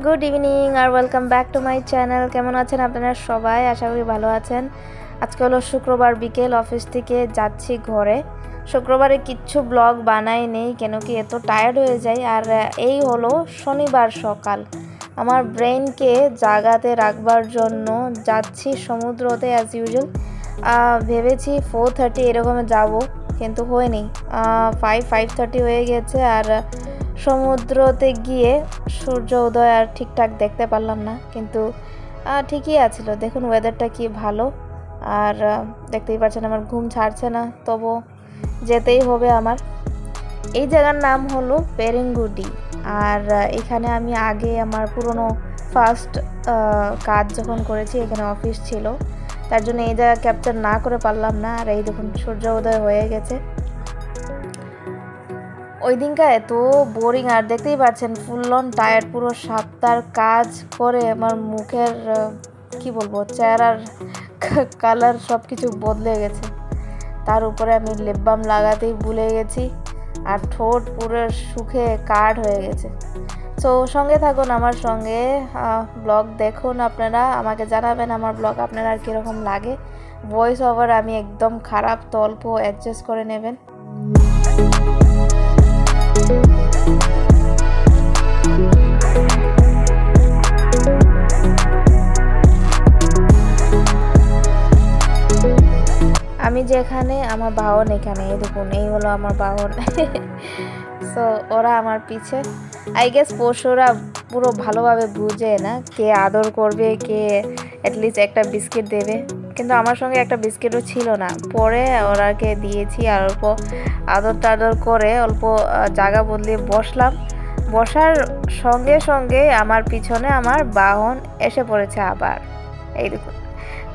Good evening আর welcome back to my channel. কেমন আছেন আপনারা সবাই? আশা করি ভালো আছেন। আজকে হলো শুক্রবার বিকেল, অফিস থেকে যাচ্ছি ঘরে। শুক্রবারে কিচ্ছু ব্লগ বানাই নেই কেন কি এত টায়ার্ড হয়ে যাই। আর এই হলো শনিবার সকাল, আমার ব্রেনকে জাগাতে রাখবার জন্য যাচ্ছি সমুদ্রতে অ্যাজ ইউজুয়াল। ভেবেছি 4:30 এরকম যাব, কিন্তু হয়নি। 5:30 হয়ে গেছে। আর সমুদ্রতে গিয়ে সূর্য উদয় আর ঠিকঠাক দেখতে পারলাম না, কিন্তু ঠিকই আছিল। দেখুন ওয়েদারটা কি ভালো। আর দেখতেই পাচ্ছেন আমার ঘুম ছাড়ছে না, তবু যেতেই হবে আমার। এই জায়গার নাম হলো পেরেঙ্গুডি। আর এখানে আমি আগে আমার পুরনো ফার্স্ট কাজ যখন করেছি, এখানে অফিস ছিল, তার জন্য এই জায়গা ক্যাপচার না করে পারলাম না। আর এই দেখুন সূর্য উদয় হয়ে গেছে। ওই দিনকা এত বোরিং, আর দেখতেই পাচ্ছেন ফুল অন টায়ার্ড। পুরো সপ্তাহের কাজ করে আমার মুখের কি বলবো, চেহারার কালার সব কিছু বদলে গেছে। তার উপরে আমি লিপ বাম লাগাতেই ভুলে গেছি, আর ঠোঁট পুরো শুকে কাঠ হয়ে গেছে। সো সঙ্গে থাকুন আমার সঙ্গে, ব্লগ দেখুন। আপনারা আমাকে জানাবেন আমার ব্লগ আপনারা আর কীরকম লাগে। ভয়েস ওভার আমি একদম খারাপ, তো অল্প অ্যাডজাস্ট করে নেবেন। আমি যেখানে, আমার বাহন এখানে, এই দেখুন এই হলো আমার বাহন। সো ওরা আমার পিছে। আই গেস পশুরা পুরো ভালোভাবে বুঝে না কে আদর করবে, কে অ্যাটলিস্ট একটা বিস্কিট দেবে, কিন্তু আমার সঙ্গে একটা বিস্কিটও ছিল না। পরে ওরাকে দিয়েছি, আর অল্প আদর টাদর করে অল্প জায়গা বদলিয়ে বসলাম। বসার সঙ্গে সঙ্গে আমার পিছনে আমার বাহন এসে পড়েছে আবার। এই দেখুন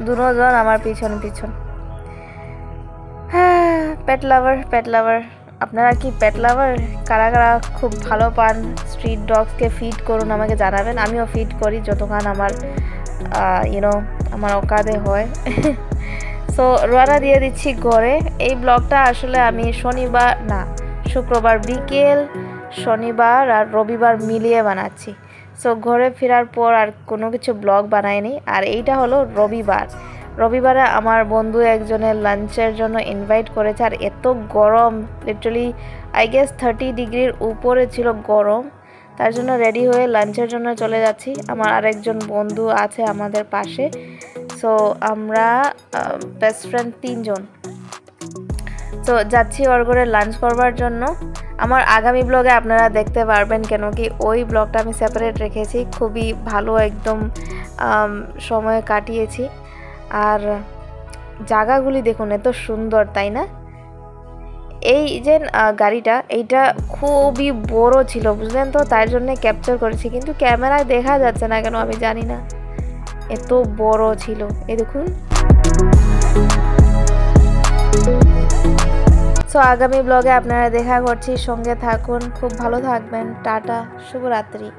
দুজন আমার পিছন পিছন। হ্যাঁ, পেট লাভার। আপনারা কি পেট লাভার? কারা কারা খুব ভালো পান স্ট্রিট ডগসকে? ফিড করুন, আমাকে জানাবেন। আমিও ফিড করি যতক্ষণ আমার আমার অকাদে হয়। সো রওনা দিয়ে দিচ্ছি ঘরে। এই ব্লগটা আসলে আমি শুক্রবার বিকেল, শনিবার আর রবিবার মিলিয়ে বানাচ্ছি। সো ঘরে ফেরার পর আর কোনো কিছু ব্লগ বানাইনি। আর এইটা হলো রবিবারে আমার বন্ধু একজনের লাঞ্চের জন্য ইনভাইট করেছে। আর এত গরম, লিটারালি আই গেস 30 ডিগ্রির উপরে ছিল গরম। তার জন্য রেডি হয়ে লাঞ্চের জন্য চলে যাচ্ছি। আমার আরেকজন বন্ধু আছে আমাদের পাশে। সো আমরা বেস্ট ফ্রেন্ড 3 জন। তো যাচ্ছি ওর ঘরে লাঞ্চ করবার জন্য। আমার আগামী ব্লগে আপনারা দেখতে পারবেন, কেন কি ওই ব্লগটা আমি সেপারেট রেখেছি। খুবই ভালো একদম সময় কাটিয়েছি। আর জায়গাগুলি দেখুন এত সুন্দর, তাই না? এই যে গাড়িটা, এইটা খুবই বড় ছিল, বুঝলেন তো, তার জন্য ক্যাপচার করেছি, কিন্তু ক্যামেরায় দেখা যাচ্ছে না কেন আমি জানি না, এত বড় ছিল। এই দেখুন। সো আগামী ব্লগে আপনারা দেখা করছি, সঙ্গে থাকুন। খুব ভালো থাকবেন। টাটা, শুভরাত্রি।